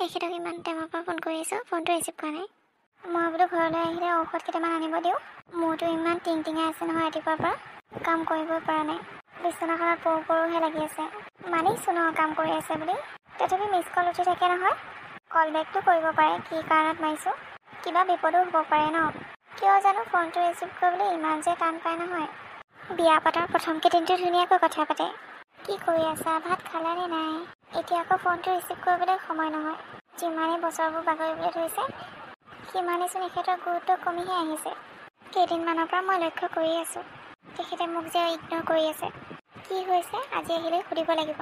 তেখেতক ইমান টাইমৰ পৰা ফোন কৰি আছোঁ, ফোনটো ৰিচিভ কৰা নাই। মই বোলো ঘৰলৈ আহিলে ঔষধ কেইটামান আনিব দিওঁ। মোৰতো ইমান টিংটিঙাই আছে নহয় ৰাতিপুৱাৰ পৰা, কাম কৰিবই পৰা নাই। বিচনাখনত পৰো পৰোহে লাগি আছে। মানিছোঁ ন কাম কৰি আছে বুলি, তথাপি মিছ কল উঠি থাকে নহয়। কল বেকটো কৰিব পাৰে, কি কাৰণত মাৰিছোঁ। কিবা বিপদো হ'ব পাৰে ন। কিয় জানো ফোনটো ৰিচিভ কৰিবলৈ ইমান যে টান পায় নহয়। বিয়া পতাৰ প্ৰথম কেইদিনটো ধুনীয়াকৈ কথা পাতে। কি কৰি আছা, ভাত খালানে নাই? এতিয়া আকৌ ফোনটো ৰিচিভ কৰিবলৈ সময় নহয়। যিমানেই বছৰবোৰ বাগৰিবলৈ ধৰিছে সিমানেইচোন এখেতৰ গুৰুত্ব কমিহে আহিছে। কেইদিনমানৰ পৰা মই লক্ষ্য কৰি আছোঁ, তেখেতে মোক যে ইগন'ৰ কৰি আছে। কি হৈছে আজি আহিলে সুধিব লাগিব।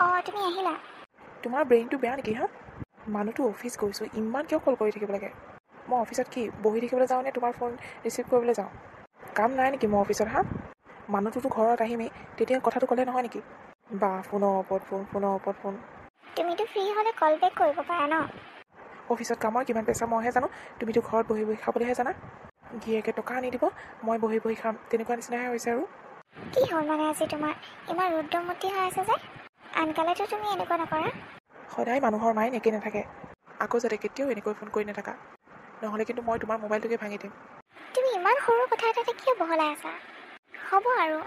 অঁ তুমি আহিলা? তোমাৰ ব্ৰেইনটো বেয়া নেকি হা? মানুহটো অফিচ গৈছোঁ, ইমান কিয় কল কৰি থাকিব লাগে? মই অফিচত কি বহি থাকিবলৈ যাওঁ নে তোমাৰ ফোন ৰিচিভ কৰিবলৈ যাওঁ? কাম নাই নেকি মোৰ অফিচত হা? মানুহটোতো ঘৰত আহিমেই, তেতিয়া কথাটো ক'লে নহয় নেকি? বা ফোনৰ ওপৰত ফোন, ফোনৰ ওপৰত ফোন। তুমিতো ফ্ৰী হ'লে কল বেক কৰিব পাৰা ন। অফিচত কামৰ কিমান পেছা মইহে জানো, তুমিতো ঘৰত বহি বহি খাবলৈহে জানা। গিৰিয়েকে টকা আনি দিব, মই বহি বহি খাম, তেনেকুৱা নিচিনাহে হৈছে আৰু। কি হ'ল মানে আজি তোমাৰ ইমান ৰুদ্ৰমূৰ্তি হৈ আছে যে? আনকালেতো তুমি এনেকুৱা নকৰা। সদায় মানুহৰ মাইন একে নাথাকে। আকৌ যাতে কেতিয়াও এনেকৈ ফোন কৰি নাথাকা, নহ'লে কিন্তু মই তোমাৰ মোবাইলটোকে ভাঙি দিম। তুমি ইমান সৰু কথা এটাতে কিয় বহলাই আছা? হ'ব আৰু,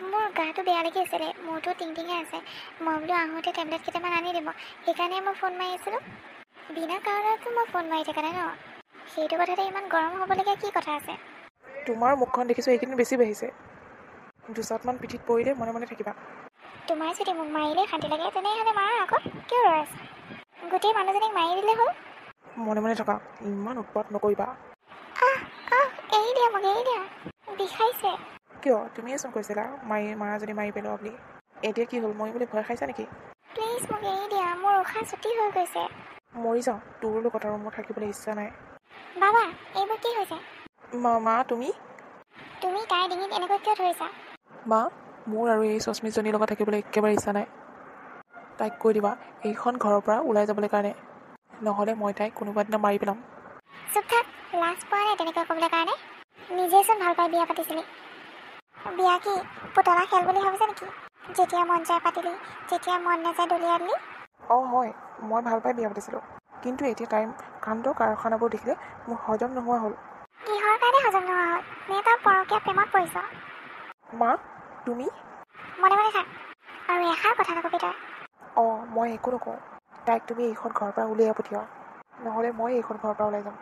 মোৰ গাটো বেয়া লাগি আছিলে, মোৰতো টিংটিঙে আছে। মই বোলো আহোঁতে টেবলেট কেইটামান আনি দিব, সেইকাৰণে মই ফোন মাৰি আছিলোঁ। বিনা কাৰণতো মই ফোন মাৰি থকা নাই ন। সেইটো কথাতে ইমান গৰম হ'বলগীয়া কি কথা আছে? তোমাৰ মুখখন দেখিছোঁ এইকেইদিন বেছি বাঢ়িছে। দুচাটমান পিঠিত পৰিলে মনে মনে থাকিবা। তোমাৰ যদি মোক মাৰিলে শান্তি লাগে তেনেহ'লে মাৰা আকৌ, কিয় ৰৈ আছা? গোটেই মানুহজনীক মাৰি দিলে হ'ল। মনে মনে থকা, ইমান উৎপাত নকৰিবা। এৰি দিয়া মোক, এৰি দিয়া, বিষাইছে। কিয়? তুমিয়েচোন কৈছিলা মাৰা যদি মাৰি পেলোৱা বুলি। এতিয়া কি হ'ল, মই বুলি ভয় খাইছা নেকি? প্লিজ মোক এৰি দিয়া, মোৰ উশাহ চুটি হৈ গৈছে। মৰি যাওঁ, তোৰ লগত আৰু মোৰ থাকিবলৈ ইচ্ছা নাই। বাবা এইবোৰ কি হৈছে? মা তুমি? তুমি তাইৰ ডিঙিত এনেকৈ কিয় ধৰিছা? মা, মোৰ আৰু এই চস্মিজনীৰ লগত থাকিবলৈ একেবাৰে ইচ্ছা নাই। তাইক কৈ দিবা এইখন ঘৰৰ পৰা ওলাই যাবলৈ কাৰণে, নহ'লে মই তাইক কোনোবা দিনা মাৰি পেলাম। চুপ থাক, লাজ পোৱা নাই তেনেকৈ ক'বলৈ কাৰণে? নিজেইচোন ভাল পাই বিয়া পাতিছিলি। বিয়া কি পুতলা খেল বুলি ভাবিছা নেকি? যেতিয়া মন যায় পাতিলি, যেতিয়া মন নাযায় দলিয়াই দিলি। অঁ হয়, মই ভাল পাই বিয়া পাতিছিলোঁ, কিন্তু এতিয়া তাইৰ কাণ্ড কাৰখানাবোৰ দেখিলে মোৰ হজম নোহোৱা হ'ল। কিহৰ কাৰণে হজম নোহোৱা হ'ল? নে তই পৰকীয়া প্ৰেমত পৰিছ? মা তুমি? মনে মনে থাক আৰু এষাৰ কথা নকবি তই। অঁ মই একো নকওঁ, তাইক তুমি এইখন ঘৰৰ পৰা উলিয়াই পঠিওৱা, নহ'লে মই এইখন ঘৰৰ পৰা ওলাই যাম।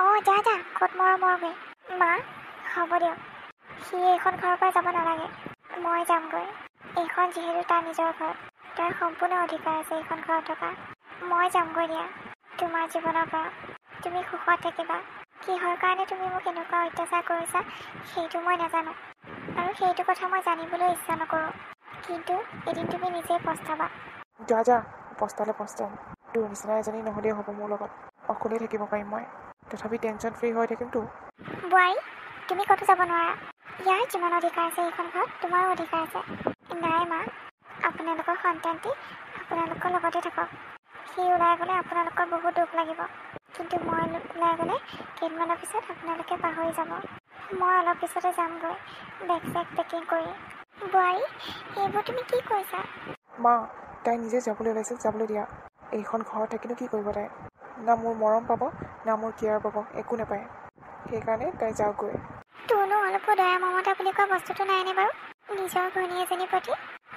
অঁ যা যা, ক'ত মৰমৰগৈ। মা হ'ব দিয়ক, সি এইখন ঘৰৰ পৰা যাব নালাগে, মই যামগৈ। এইখন যিহেতু তাৰ নিজৰ ঘৰ, তাৰ সম্পূৰ্ণ অধিকাৰ আছে এইখন ঘৰত থকা। মই যামগৈ দিয়া তোমাৰ জীৱনৰ পৰা। তুমি সুখত থাকিবা। কিহৰ কাৰণে তুমি মোক এনেকুৱা অত্যাচাৰ কৰিছা সেইটো মই নাজানো, আৰু সেইটো কথা মই জানিবলৈ ইচ্ছা নকৰোঁ, কিন্তু এদিন তুমি নিজেই পস্তাবা। যা যা, পস্তালে পস্তাম। তোৰ নিচিনা এজনী নহ'লেও হ'ব মোৰ লগত, অকলেই থাকিব পাৰিম মই, তথাপি টেনশ্যন ফ্ৰী হৈ থাকিমতো। বোৱাৰী তুমি ক'তো যাব নোৱাৰা। ইয়াৰ যিমান অধিকাৰ আছে এইখন ঘৰত তোমাৰো অধিকাৰ আছে। নাই মা, আপোনালোকৰ সন্তানটি আপোনালোকৰ লগতে থাকক। সি ওলাই গ'লে আপোনালোকৰ বহুত দুখ লাগিব, কিন্তু মই ওলাই গ'লে কেইদিনমানৰ পিছত আপোনালোকে পাহৰি যাব। মই অলপ পিছতে যামগৈ বেগ চেগ পেকিং কৰি। বোৱাৰী এইবোৰ তুমি কি কৈছা? মা, তাই নিজে যাবলৈ ওলাইছে, যাবলৈ দিয়া। এইখন ঘৰত থাকিনো কি কৰিব তাই? না মোৰ মৰম পাব, না মোৰ কেয়াৰ পাব, একো নাপায়। সেইকাৰণে তাই যাওকগৈ। তোৰনো অলপো দয়া মমতা বুলি কোৱা বস্তুটো নাইনে বাৰু? নিজৰ ঘৈণী এজনীৰ প্ৰতি।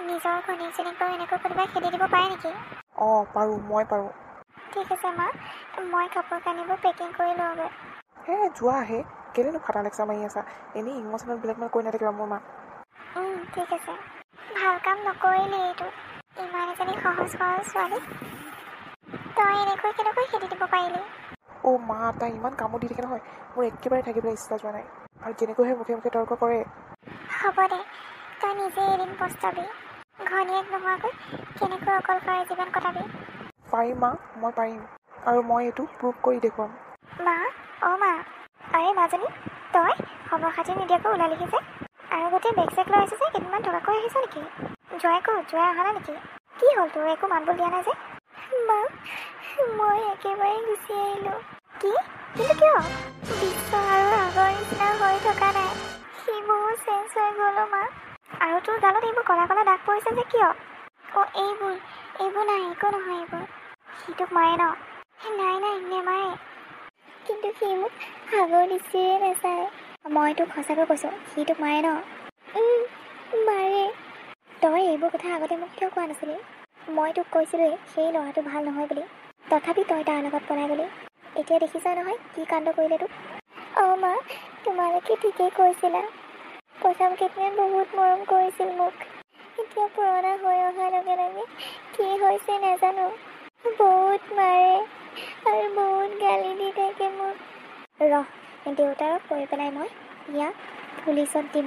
নিজৰ ঘৈণীজনীক বাৰু এনেকৈ কোনোবাই খেদি দিব পাৰে নেকি? অঁ পাৰোঁ, মই পাৰোঁ। ঠিক আছে মা, মই কাপোৰ কানিবোৰ পেকিং কৰি লওঁগৈ। যোৱা আহে, কেলেনো ফাটা লেকচাৰ মাৰি আছা? এনেই ইম'চনেল ব্লেকমেইল কৰি নাথাকিবা মোৰ মাক। ঠিক আছে। ভাল কাম নকৰিলি এইটো, ইমান এজনী সহজ সৰল ছোৱালী তই এনেকৈ কেনেকৈ খেদি দিব পাৰিলি? অ' মা, তাই ইমান কামত দি থাকে নহয়, মোৰ একেবাৰে থাকিবলৈ ইচ্ছা যোৱা নাই। আৰু যেনেকৈহে মুখে মুখে তৰ্ক কৰে। হ'ব দে, তই নিজে এদিন পস্তাবি। ঘৈণীয়েক নোহোৱাকৈ কেনেকৈ অকলশৰে জীৱন কটাবি? পাৰিম মা, মই পাৰিম, আৰু মই এইটো প্ৰুভ কৰি দেখুৱাম। মা, অ' মা, আৰে মাজনী তই খবৰ খাতি নিদিয়াকৈ ওলালিহি যে, আৰু গোটেই বেগ চেগ লৈ আহিছে যে, কেইদিনমান থকাকৈ আহিছ নেকি? জোঁৱাই ক'ত? জোঁৱাই অহা নাই নেকি? কি হ'ল তোৰ, একো মাতবোল দিয়া নাই যে? মা, মই একেবাৰে গুচি আহিলোঁ। কি? কিন্তু কিয়? বিশ্ব আৰু আগৰ নিচিনা হৈ থকা নাই, সি বহুত চেঞ্জ হৈ গ'ল মা। আৰু তোৰ গালত এইবোৰ কলা কলা দাগ পৰিছে যে কিয়? অঁ এইবোৰ নাই, একো নহয় এইবোৰ। সি তোক মাৰে ন? নাই নাই নেমাৰে, কিন্তু সি মোক সাগৰ দৃষ্টিৰে নাচায়। মই তোক সঁচাকৈ কৈছোঁ, সি তোক মাৰে ন? মাৰে। তই এইবোৰ কথা আগতে মোক কিয় কোৱা নাছিলি? মই তোক কৈছিলোঁৱেই সেই ল'ৰাটো ভাল নহয় বুলি, তথাপি তই তাৰ লগত পলাই গ'লি। এতিয়া দেখিছা নহয় কি কাণ্ড কৰিলে তোক। অঁ মা, তোমালোকে ঠিকেই কৈছিলা। প্ৰথম কেইদিন বহুত মৰম কৰিছিল মোক, এতিয়া পুৰণা হৈ অহাৰ লগে লগে কি হৈছে নাজানো, বহুত মাৰে আৰু বহুত গালি দি থাকে মোক। ৰহ, দেউতাক কৈ পেলাই মই ইয়াক পুলিচত দিম।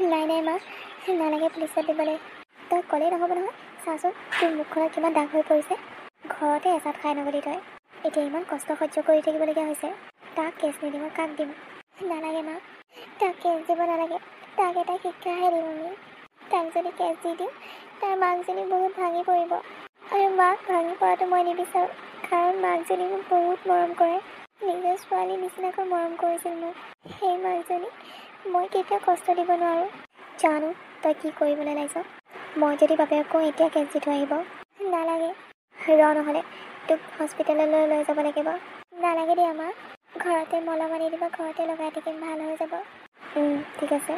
নাই নাই মা, নালাগে পুলিচত দিবলৈ। তই ক'লেই নহ'ব নহয়। চাচোন তোৰ মুখখনত কিমান দাগ হৈ পৰিছে। ঘৰতে এচাত খাই নগলি তই, এতিয়া ইমান কষ্ট সহ্য কৰি থাকিবলগীয়া হৈছে। তাক কেছ নিদিম, কাক দিম? নালাগে মা, তাক কেছ দিব নালাগে। তাক এটা শিক্ষাহে দিম আমি। তাক যদি কেছ দি দিওঁ, তাৰ মাকজনী বহুত ভাঙি পৰিব, আৰু মাক ভাঙি পৰাটো মই নিবিচাৰোঁ। কাৰণ মাকজনী মোক বহুত মৰম কৰে, নিজৰ ছোৱালীৰ নিচিনাকৈ মৰম কৰিছিল মোক। সেই মাকজনী মই কেতিয়াও কষ্ট দিব নোৱাৰোঁ। জানো তই কি কৰিবলৈ লাগিছ। মই যদি বাপেকক কওঁ এতিয়া কেছ দি থৈ আহিব। নালাগে, নহ'লে তোক হস্পিটেললৈ লৈ যাব লাগিব। নালাগে দিয়া মা, ঘৰতে মলম আনি দিবা, ঘৰতে লগাই থাকিম, ভাল হৈ যাব। ঠিক আছে।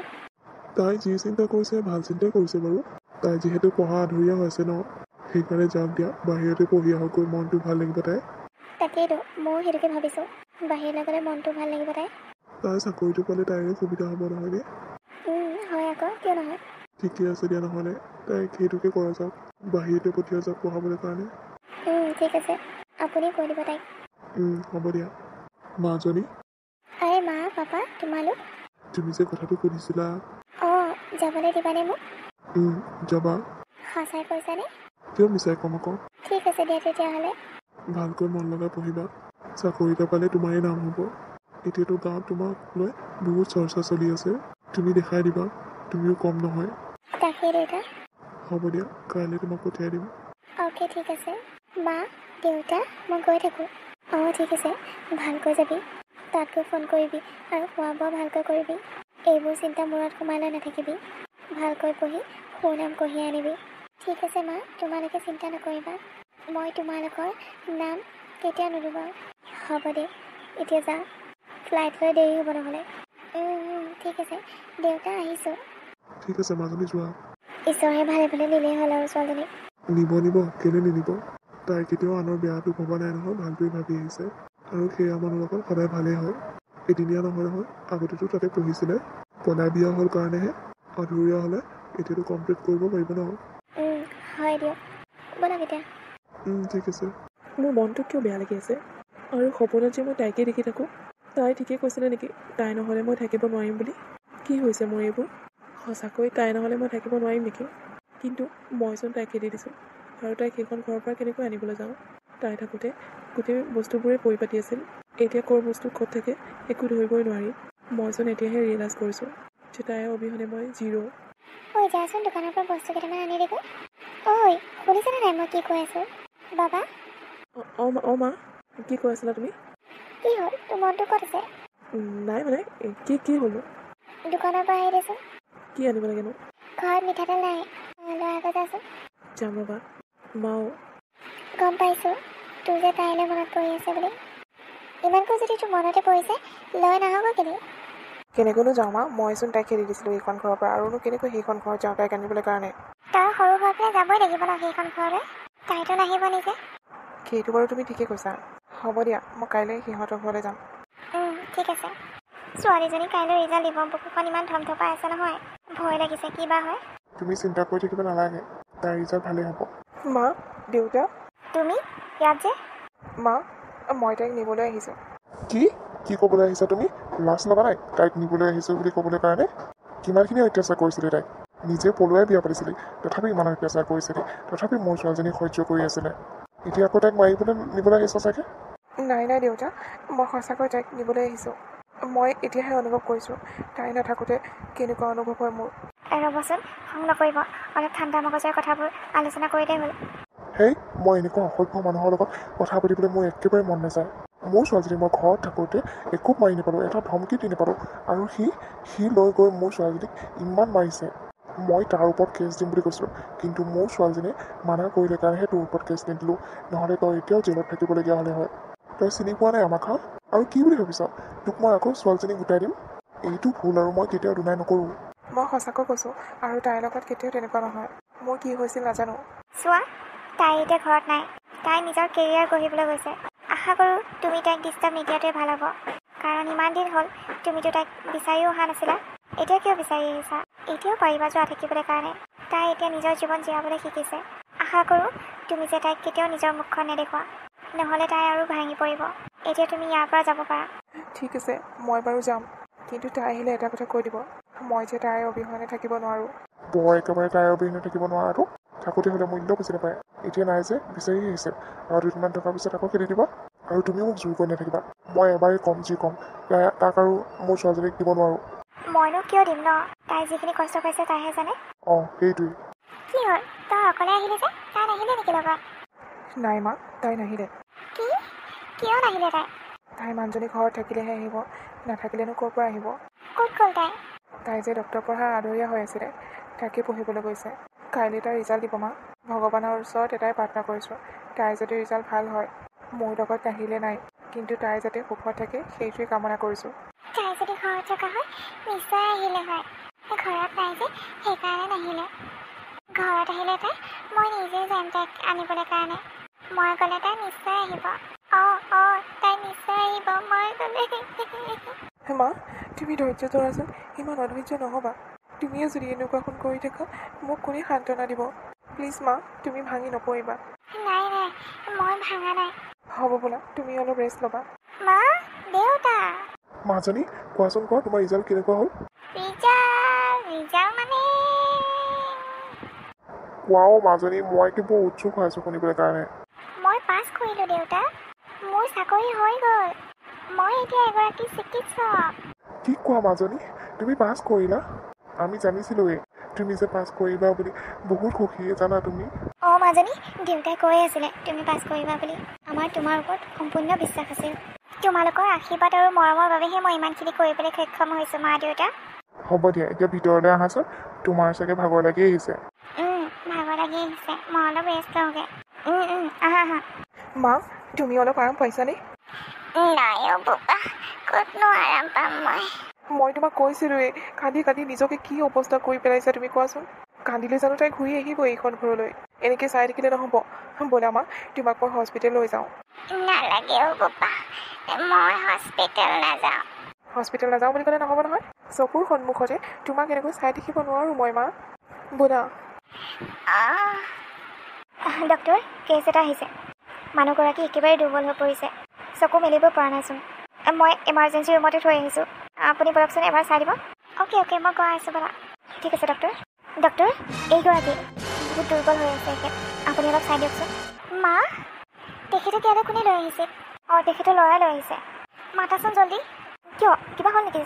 তাই যি চিন্তা কৰিছে ভাল চিন্তাই কৰিছে বাৰু। তাই যিহেতু পঢ়া আধৰুৱা হৈছে ন, সেইকাৰণে যাওক দিয়া, বাহিৰতে পঢ়ি আহোঁগৈ, মনটো ভাল লাগিব তাই। তাকেইতো ময়ো সেইটোকে ভাবিছোঁ, বাহিৰলৈ গ'লে মনটো ভাল লাগিব তাই। তাই চাকৰিটো পালে তাইৰে সুবিধা হ'ব নহয়নে? হয় আকৌ, কিয় নহয়। ঠিকে আছে দিয়া, নহ'লে তাইক সেইটোকে কৰা যাওক, বাহিৰতে পঠিওৱা যাওক পঢ়াবলৈ কাৰণে। ঠিক আছে, আপুনি কৈ দিব তাইক। হ'ব দিয়া। মাজনী, আৰে মা পাপা তোমালোক। তুমি যে কথাটো সুধিছিলা। অঁ, যাবলৈ দিবানে মোক? যাবা। সঁচাই কৈছানে? কিয় মিছাই কম আকৌ। ঠিক আছে দিয়া তেতিয়াহ'লে। ভালকৈ মন লগাই পঢ়িবা, চাকৰি এটা পালে তোমাৰেই নাম হ'ব। এতিয়াতো গাঁৱত তোমাক লৈ বহুত চৰ্চা চলি আছে, তুমি দেখাই দিবা তুমিও কম নহয়। তাকেই দেউতা। হ'ব দিয়া, কাইলৈ তোমাক পঠিয়াই দিম। অ'কে ঠিক আছে। মা, দেউতা, মই গৈ থাকোঁ। অঁ ঠিক আছে, ভালকৈ যাবি, তাত গৈ ফোন কৰিবি আৰু খোৱা বোৱা ভালকৈ কৰিবি। এইবোৰ চিন্তা মূৰত সোমাই লৈ নাথাকিবি, ভালকৈ পঢ়ি সুনাম কঢ়িয়াই আনিবি। ঠিক আছে মা, তোমালোকে চিন্তা নকৰিবা, মই তোমালোকৰ নাম কেতিয়াও নুডুবাওঁ। হ'ব দে, এতিয়া যা, ফ্লাইটলৈ দেৰি হ'ব নহ'লে। ঠিক আছে দেউতা, আহিছোঁ। ঠিক আছে মাজনী, যোৱা। ঈশ্বৰে ভালে ভালে নিলেই হ'ল আৰু ছোৱালীজনীক। নিব কেলে নিনিব। তাই কেতিয়াও আনৰ বেয়াটো ভবা নাই নহয়, ভালটোৱে ভাবি আহিছে। আৰু সেয়া মানুহৰ লগত সদায় ভালেই হয়, এদিনীয়া নহয় নহয়। আগতেতো তাতে পঢ়িছিলে, পলাই বিয়া হ'ল কাৰণেহে। আধৰুৱা হ'লে এতিয়াতো কমপ্লিট কৰিব পাৰিব ন। হয় দিয়ক, ব'লক এতিয়া। ঠিক আছে। মোৰ মনটো কিয় বেয়া লাগি আছে, আৰু সপোনত যে মই তাইকে দেখি থাকোঁ। তাই ঠিকেই কৈছিলে নেকি, তাই নহ'লে মই থাকিব নোৱাৰিম বুলি? কি হৈছে মোৰ এইবোৰ? সঁচাকৈ তাই নহ'লে মই থাকিব নোৱাৰিম নেকি? কিন্তু মইচোন তাইক খেদি দিছোঁ, আৰু তাইক সেইখন ঘৰৰ পৰা কেনেকৈ আনিবলৈ যাওঁ? তাই থাকোঁতে গোটেই বস্তুবোৰেই পৰিপাতি আছিল, এতিয়া ক'ৰ বস্তু ক'ত থাকে একো ধৰিবই নোৱাৰি। মইচোন এতিয়াহে ৰিয়েলাইজ কৰিছোঁ যে তাইৰ অবিহনে মই জিৰ'। ঐ যাচোন, দোকানৰ পৰা বস্তু কেইটামান আনি দিবি। ঐ শুনিছেনে নাই মই কি কৈ আছোঁ? বাবা। অঁ মা, কি কৈ আছিলা তুমি? কি হ'ল, তোৰ মনটো ক'ত আছে? নাই মানে, কি হ'ল? দোকানৰ পৰা আহি দেচোন। কি আনিব লাগেনো? ঘৰত মিঠাতেল নাই, লৈ আগত যাচোন। যাম ৰ'বা। মাও। গম পাইছোঁ তোৰ যে তাইলৈ মনত পৰি আছে বুলি। ইমানকৈ যদি তোৰ মনতে পৰিছে, লৈ নাহব কেলৈ? কেনেকৈনো যাওঁ মা, মইচোন তাইক খেদি দিছিলোঁ এইখন ঘৰৰ পৰা, আৰুনো কেনেকৈ সেইখন ঘৰত যাওঁ তাইক আনিবলৈ কাৰণে? তই সৰু হৈ পেলাই যাবই লাগিব ন সেইখন ঘৰলৈ, তাইতো নাহিব নিজে। সেইটো বাৰু তুমি ঠিকেই কৈছা। হ'ব দিয়া, মই কাইলৈ সিহঁতৰ ঘৰলৈ যাম। ঠিক আছে। ছোৱালীজনী কাইলৈ ৰিজাল্ট দিব, বুকুখন ইমান ধমধপাই আছে নহয়, ভয় লাগিছে কি বা হয়। তুমি চিন্তা কৰি থাকিব নালাগে, তাইৰ ৰিজাল্ট ভালেই হ'ব। মা, দেউতা। তুমি ইয়াত যে? মা, মই তাইক নিবলৈ আহিছোঁ। কি ক'বলৈ আহিছা তুমি? লাজ লগা নাই তাইক নিবলৈ আহিছোঁ বুলি ক'বলৈ কাৰণে? কিমানখিনি অত্যাচাৰ কৰিছিলি তাইক? নিজে পলুৱাই বিয়া পাতিছিলি, তথাপি ইমান অত্যাচাৰ কৰিছিলি, তথাপি মোৰ ছোৱালীজনীক সহ্য কৰি আছিলে। এতিয়া আকৌ তাইক মাৰিবলৈ নিবলৈ আহিছ চাগে? নাই দেউতা, মই সঁচাকৈ তাইক নিবলৈ আহিছোঁ। মই এতিয়াহে অনুভৱ কৰিছোঁ তাই নাথাকোঁতে কেনেকুৱা অনুভৱ হয় মোৰ। ৰ'বচোন, খং নকৰিব, অলপ ঠাণ্ডা মগজৰে কথাবোৰ আলোচনা কৰিলেই হ'ল। হেই, মই এনেকুৱা অসভ্য মানুহৰ লগত কথা পাতিবলৈ মোৰ একেবাৰে মন নাযায়। মোৰ ছোৱালীজনী মই ঘৰত থাকোঁতে একো মাৰি নাপালোঁ, এটা ধমকি দি নাপালোঁ, আৰু সি লৈ গৈ মোৰ ছোৱালীজনীক ইমান মাৰিছে। মই তাৰ ওপৰত কেছ দিম বুলি কৈছিলোঁ, কিন্তু মোৰ ছোৱালীজনীয়ে মানা কৰিলে কাৰণেহে তোৰ ওপৰত কেছ নিদিলোঁ, নহ'লে তই এতিয়াও জেলত থাকিবলগীয়া হ'লে হয়। তই চিনি পোৱা নাই আমাক হা আৰু কি বুলি ভাবিছ তোক মই আকৌ ছোৱালীজনীক গোটাই দিম এইটো ভুল আৰু মই কেতিয়াও দুনাই নকৰোঁ মই সঁচাকৈ কৈছোঁ আৰু তাইৰ লগত কেতিয়াও তেনেকুৱা নহয় মোৰ কি হৈছিল নাজানো চোৱা তাই এতিয়া ঘৰত নাই তাই নিজৰ কেৰিয়াৰ গঢ়িবলৈ গৈছে আশা কৰোঁ তুমি তাইক ডিষ্টাৰ্ব নিদিয়াটোৱে ভাল হ'ব কাৰণ ইমান দিন হ'ল তুমিতো তাইক বিচাৰিও অহা নাছিলা এতিয়া কিয় বিচাৰি আহিছা এতিয়াও পাৰিবা যোৱা থাকিবলৈ কাৰণে তাই এতিয়া নিজৰ জীৱন জীয়াবলৈ শিকিছে আশা কৰোঁ তুমি যে তাইক কেতিয়াও নিজৰ মুখখন নেদেখুৱা নহ'লে তাই আৰু ভাঙি পৰিব এতিয়া তুমি ইয়াৰ পৰা যাব পাৰা ঠিক আছে মই বাৰু যাম কিন্তু তাই আহিলে এটা কথা কৈ দিব মই যে তাইৰ অবিহনে থাকিব নোৱাৰোঁ বৰ একেবাৰে তাইৰ অবিহনে থাকিব নোৱাৰাটো থাকোঁতে হ'লে মূল্য বুজি নাপায় এতিয়া নাই যে বিচাৰি আহিছে আৰু দুদিনমান থকাৰ পিছত আকৌ খেলি দিবা আৰু তুমিও মোক জোৰ কৰি নাথাকিবা মই এবাৰেই ক'ম যি ক'ম তাক আৰু মোৰ ছোৱালীজনীক দিব নোৱাৰোঁ মইনো কিয় দিম ন তাই যিখিনি কষ্ট পাইছে তাইহে জানে অঁ সেইটোৱেই কি হ'ল তই অকলে আহিলি যে তাই নাহিলে নেকি লগত নাই মা তাই নাহিলে কি কিয় নাহিলে তাই তাই মানুহজনী ঘৰত থাকিলেহে আহিব নাথাকিলেনো ক'ৰ পৰা আহিব ক'ত গ'ল তাই তাই যে ডক্টৰ পঢ়া আদৰীয়া হৈ আছিলে তাকে পঢ়িবলৈ গৈছে কাইলৈ তাই ৰিজাল্ট দিব মা ভগৱানৰ ওচৰত এটাই প্ৰাৰ্থনা কৰিছোঁ তাই যদি ৰিজাল্ট ভাল হয় মোৰ লগত নাহিলে নাই কিন্তু তাই যাতে সুখত থাকে সেইটোৱে কামনা কৰিছোঁ তাই যদি ঘৰত থকা হয় নিশ্চয় আহিলে হয় ঘৰত নাই যে সেইকাৰণে নাহিলে ঘৰত আহিলে তাই মই নিজে যাম তাইক আনিবলৈ কাৰণে মই গ'লে তাই নিশ্চয় আহিব অঁ তাই নিশ্চয় আহিব মই গ'লে মা তুমি ধৈৰ্য ধৰাচোন ইমান অধৈৰ্য নহ'বা তুমিয়ে যদি এনেকুৱাখন কৰি থাকা মোক কোনে সান্তনা দিব প্লিজ মা তুমি ভাঙি নপৰিবা নাই মই ভাঙা নাই হ'ব বোলা তুমি অলপ ৰেষ্ট ল'বা মা দেউতা মাজনী কোৱাচোন কোৱা তোমাৰ ৰিজাল্ট কেনেকুৱা হ'ল ৰিজাল্ট মানে কোৱাও মাজনী মই কি বৰ উৎসুক হৈ আছোঁ শুনিবলৈ কাৰণে মই পাছ কৰিলোঁ দেউতা মোৰ চাকৰি হৈ গ'ল মই এতিয়া এগৰাকী চিকিৎসক কি কোৱা মাজনী তুমি পাছ কৰিলা আমি জানিছিলোঁৱেই তুমি যে পাছ কৰিবা বুলি বহুত সুখী জানা তুমি অঁ মাজনী দেউতাই কৈ আছিলে তুমি পাছ কৰিবা বুলি আমাৰ তোমাৰ ওপৰত সম্পূৰ্ণ বিশ্বাস আছিল তোমালোকৰ আশীৰ্বাদ আৰু মৰমৰ বাবেহে মই ইমানখিনি কৰিবলৈ সক্ষম হৈছোঁ মা দেউতা হ'ব দিয়া এতিয়া ভিতৰলৈ আহাচোন তোমাৰ চাগে ভাগৰ লাগি আহিছে ভাগৰ লাগি আহিছে মই অলপ ৰেষ্ট লওঁগৈ আহা মা তুমি অলপ আৰাম পাইছানে নাই বোপা ক'তনো আৰাম পাম মই তোমাক কৈছিলোঁৱেই কান্দি কান্দি নিজকে কি অৱস্থা কৰি পেলাইছা তুমি কোৱাচোন কান্দিলে জানো তাই ঘূৰি আহিব এইখন ঘৰলৈ এনেকৈ চাই থাকিলে নহ'ব ব'লা মা তোমাক মই হস্পিটেল লৈ যাওঁ নালাগে বোপা মই হস্পিটেল নাযাওঁ হস্পিটেল নাযাওঁ বুলি ক'লে নহ'ব নহয় চকুৰ সন্মুখতে তোমাক এনেকৈ চাই থাকিব নোৱাৰোঁ মই মা ব'লা ডক্টৰ কেছ এটা আহিছে মানুহগৰাকী একেবাৰে দুৰ্বল হৈ পৰিছে চকু মেলিব পৰা নাইচোন মই এমাৰ্জেঞ্চি ৰুমতে থৈ আহিছোঁ আপুনি বলকচোন এবাৰ চাই দিব অ'কে মই গৈ আছোঁ ব'লা ঠিক আছে ডক্টৰ এইগৰাকী বহুত দুৰ্বল হৈ আছে এখেত আপুনি অলপ চাই দিয়কচোন মা তেখেতক ইয়ালৈ কোনে লৈ আহিছে তেখেতৰ ল'ৰাই লৈ আহিছে মাতাচোন জল্দি কিয় কিবা হ'ল নেকি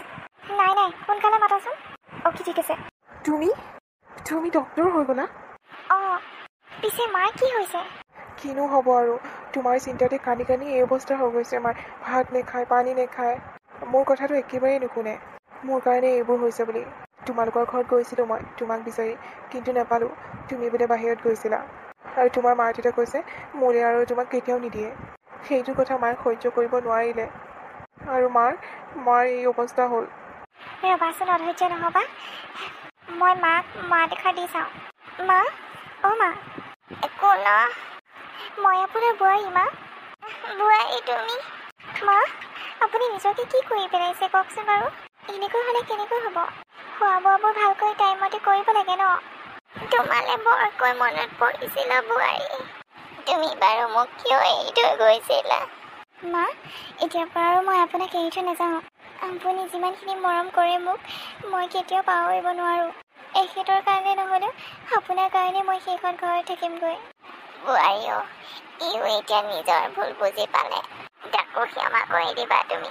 নাই সোনকালে মাতাচোন অ'কে ঠিক আছে তুমি ডক্টৰ হৈ গ'লা পিছে মাৰ কি হৈছে কিনো হ'ব আৰু তোমাৰ চিন্তাতে কান্দি কান্দি এই অৱস্থা হৈ গৈছে মাৰ ভাত নেখায় পানী নেখায় মোৰ কথাটো একেবাৰেই নুশুনে মোৰ কাৰণে এইবোৰ হৈছে বুলি তোমালোকৰ ঘৰত গৈছিলোঁ মই তোমাক বিচাৰি কিন্তু নাপালোঁ তুমি বোলে বাহিৰত গৈছিলা আৰু তোমাৰ মাৰ তেতিয়া কৈছে মোলে আৰু তোমাক কেতিয়াও নিদিয়ে সেইটো কথা মায়ে সহ্য কৰিব নোৱাৰিলে আৰু মাৰ এই অৱস্থা হ'ল ৰ'বাচোন অধৈৰ্য নহ'বা মই মাক মাত এষাৰ দি চাওঁ মা একো ন মই আপোনাৰ বোৱাৰী মা বোৱাৰী তুমি মা আপুনি নিজকে কি কৰি পেলাইছে কওকচোন বাৰু এনেকৈ হ'লে কেনেকৈ হ'ব খোৱা বোৱাবোৰ ভালকৈ টাইমতে কৰিব লাগে ন তোমালৈ বৰকৈ মনত পৰিছিল বোৱাৰী তুমি বাৰু মোক কিয় এৰি থৈ গৈছিলা মা এতিয়াৰ পৰা আৰু মই আপোনাক এৰি থৈ নাযাওঁ আপুনি যিমানখিনি মৰম কৰে মোক মই কেতিয়াও পাহৰিব নোৱাৰোঁ এখেতৰ কাৰণে নহ'লেও আপোনাৰ কাৰণে মই সেইখন ঘৰত থাকিমগৈ বোৱাৰীও ইও এতিয়া নিজৰ ভুল বুজি পালে তাকো ক্ষমা কৰি দিবা তুমি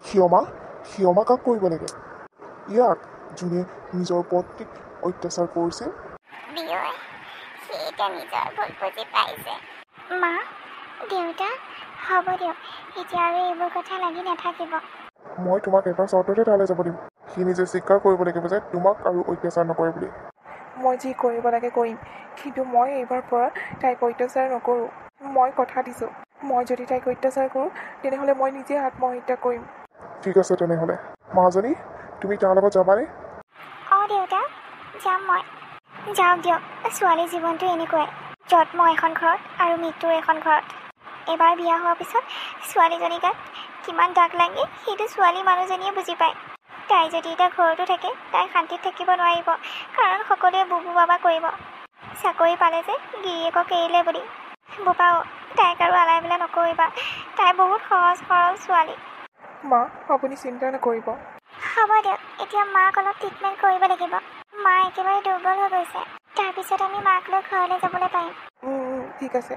ক্ষমা কাক কৰিব লাগে ইয়াক যোনে নিজৰ পত্নীক অত্যাচাৰ কৰিছিল বিয়য় সি এতিয়া নিজৰ ভুল বুজি পাইছে মা দেউতা হ'ব দিয়ক এতিয়া আৰু এইবোৰ কথা লাগি নাথাকিব মই তোমাক এটা চৰ্ততে তালৈ যাব দিম সি নিজে স্বীকাৰ কৰিব লাগিব যে তোমাক আৰু অত্যাচাৰ নকৰে বুলি মই যি কৰিব লাগে কৰিম কিন্তু মই এইবাৰ পৰা তাইক অত্যাচাৰ নকৰোঁ মই কথা দিছোঁ মই যদি তাইক অত্যাচাৰ কৰোঁ তেনেহ'লে মই নিজে আত্মহত্যা কৰিম। ঠিক আছে তেনেহ'লে মাজনী তুমি তাৰ লগত যাবানে? অঁ দেউতা, যাম মই। যাওক দিয়ক, ছোৱালীৰ জীৱনটো এনেকুৱাই, জন্ম এখন ঘৰত আৰু মৃত্যু এখন ঘৰত। এবাৰ বিয়া হোৱাৰ পিছত ছোৱালীজনীৰ গাত কিমান দাগ লাগে সেইটো ছোৱালী মানুহজনীয়ে বুজি পায়। তাই যদি এতিয়া ঘৰতো থাকে তাই শান্তিত থাকিব নোৱাৰিব, কাৰণ সকলোৱে বুবু বাবা কৰিব। চাকৰি পালে যে গিৰিয়েকক এৰিলে বুলি। বোপাও, তাইক আৰু আলাই পেলাই নকৰিবা, তাই বহুত সহজ সৰল ছোৱালী। মা আপুনি চিন্তা নকৰিব। হ'ব দিয়ক, এতিয়া মাক অলপ ট্ৰিটমেণ্ট কৰিব লাগিব। মা একেবাৰে দুৰ্বল হৈ গৈছে, তাৰপিছত আমি মাক লৈ ঘৰলৈ যাবলৈ পাৰিম। ঠিক আছে।